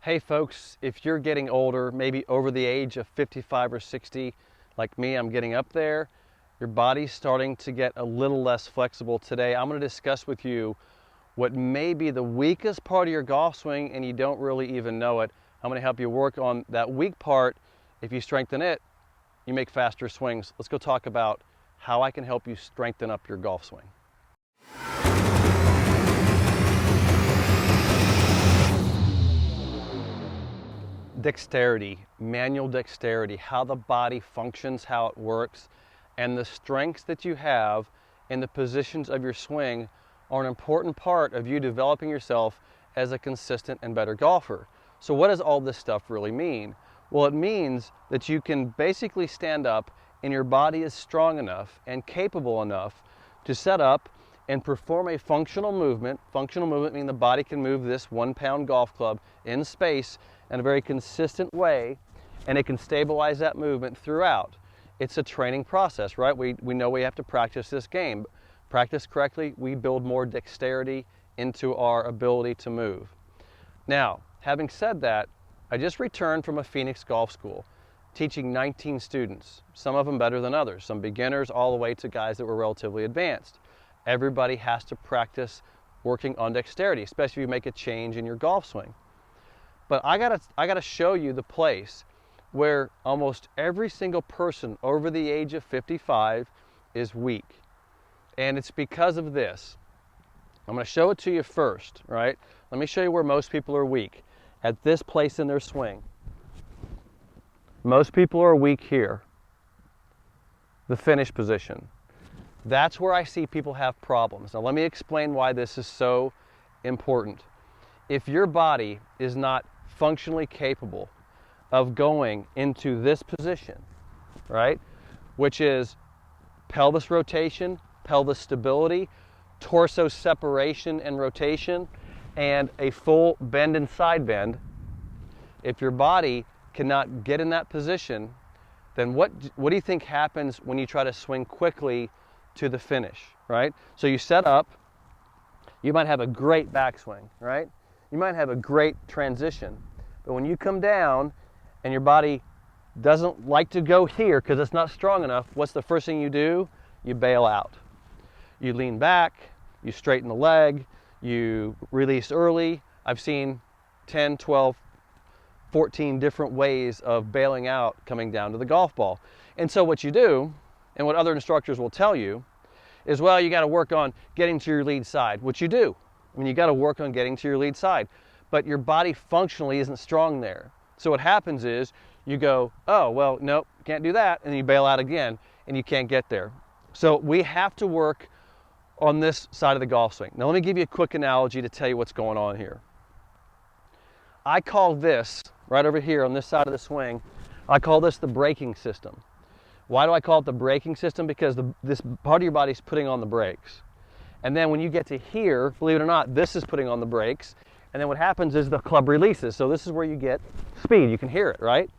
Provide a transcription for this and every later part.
Hey folks, if you're getting older, maybe over the age of 55 or 60, like me, I'm getting up there, your body's starting to get a little less flexible. Today, I'm going to discuss with you what may be the weakest part of your golf swing and you don't really even know it. I'm going to help you work on that weak part. If you strengthen it, you make faster swings. Let's go talk about how I can help you strengthen up your golf swing. Dexterity, manual dexterity, how the body functions, how it works, and the strengths that you have in the positions of your swing are an important part of you developing yourself as a consistent and better golfer. So what does all this stuff really mean? Well, it means that you can basically stand up and your body is strong enough and capable enough to set up and perform a functional movement. Functional movement meaning the body can move this 1-pound golf club in space in a very consistent way, and it can stabilize that movement throughout. It's a training process, right? We know we have to practice this game. Practice correctly, we build more dexterity into our ability to move. Now, having said that, I just returned from a Phoenix Golf School teaching 19 students, some of them better than others, some beginners all the way to guys that were relatively advanced. Everybody has to practice working on dexterity, especially if you make a change in your golf swing. But I gotta show you the place where almost every single person over the age of 55 is weak. And it's because of this. I'm gonna show it to you first, right? Let me show you where most people are weak. At this place in their swing. Most people are weak here. The finish position. That's where I see people have problems. Now let me explain why this is so important. If your body is not functionally capable of going into this position, right, which is pelvis rotation, pelvis stability, torso separation and rotation, and a full bend and side bend, if your body cannot get in that position, then what do you think happens when you try to swing quickly to the finish, right? So you set up, you might have a great backswing, right? You might have a great transition, but when you come down and your body doesn't like to go here because it's not strong enough, what's the first thing you do? You bail out. You lean back, you straighten the leg, you release early. I've seen 10, 12, 14 different ways of bailing out coming down to the golf ball. And so what you do, and what other instructors will tell you, is, well, you got to work on getting to your lead side, which you do. I mean, you got to work on getting to your lead side, but your body functionally isn't strong there. So what happens is you go, oh, well, nope, can't do that, and you bail out again, and you can't get there. So we have to work on this side of the golf swing. Now let me give you a quick analogy to tell you what's going on here. I call this, right over here on this side of the swing, I call this the braking system. Why do I call it the braking system? Because this part of your body is putting on the brakes. And then when you get to here, believe it or not, this is putting on the brakes. And then what happens is the club releases. So this is where you get speed. You can hear it, right?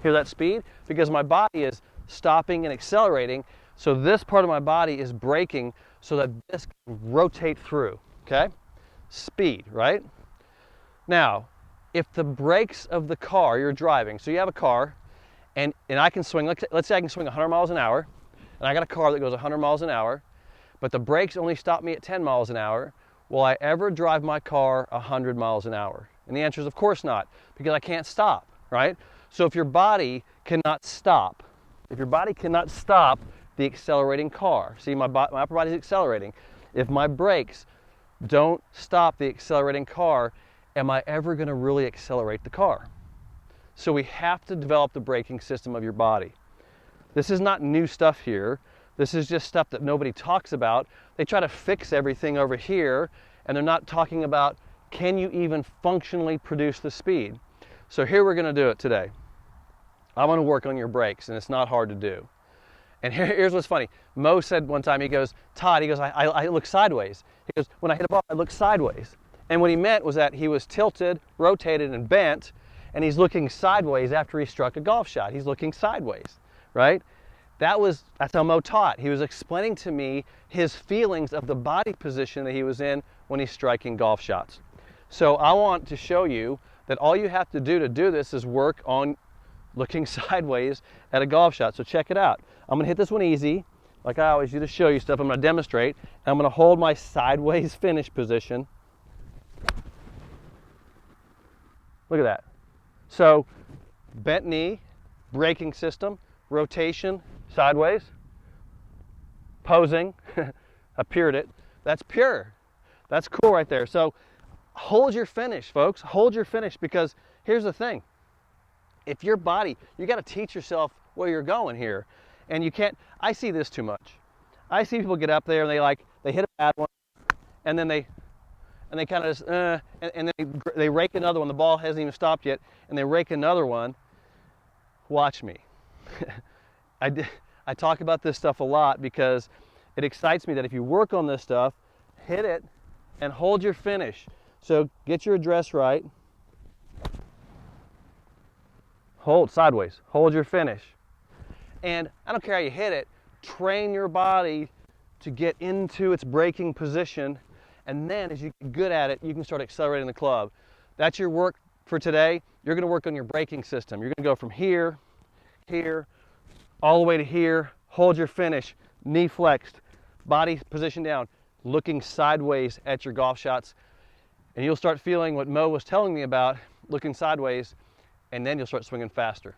Hear that speed? Because my body is stopping and accelerating. So this part of my body is braking so that this can rotate through, okay? Speed, right? Now, if the brakes of the car you're driving, so you have a car, and I can swing, let's say I can swing 100 miles an hour, and I got a car that goes 100 miles an hour, but the brakes only stop me at 10 miles an hour, will I ever drive my car 100 miles an hour? And the answer is of course not, because I can't stop, right? So if your body cannot stop, the accelerating car, see my upper body is accelerating, if my brakes don't stop the accelerating car, am I ever going to really accelerate the car? So we have to develop the braking system of your body. This is not new stuff here. This is just stuff that nobody talks about. They try to fix everything over here, and they're not talking about, can you even functionally produce the speed? So here we're going to do it today. I want to work on your brakes, and it's not hard to do. And here's what's funny. Mo said one time, he goes, Todd, he goes, I look sideways. He goes, when I hit a ball, I look sideways. And what he meant was that he was tilted, rotated, and bent, and he's looking sideways after he struck a golf shot. He's looking sideways, right? That's how Mo taught. He was explaining to me his feelings of the body position that he was in when he's striking golf shots. So I want to show you that all you have to do this is work on looking sideways at a golf shot. So check it out. I'm going to hit this one easy, like I always do to show you stuff. I'm going to demonstrate. And I'm going to hold my sideways finish position. Look at that. So bent knee, braking system, rotation, sideways, posing, appeared it. That's pure. That's cool right there. So hold your finish, folks. Hold your finish, because here's the thing. If your body, you got to teach yourself where you're going here. And you can't, I see this too much. I see people get up there and they hit a bad one, and then they kind of just, and then they rake another one. The ball hasn't even stopped yet, and they rake another one. Watch me. I talk about this stuff a lot because it excites me that if you work on this stuff, hit it and hold your finish. So get your address right. Hold sideways, hold your finish. And I don't care how you hit it, train your body to get into its braking position. And then as you get good at it, you can start accelerating the club. That's your work for today. You're going to work on your braking system. You're going to go from here, here, all the way to here. Hold your finish, knee flexed, body position down, looking sideways at your golf shots. And you'll start feeling what Mo was telling me about, looking sideways, and then you'll start swinging faster.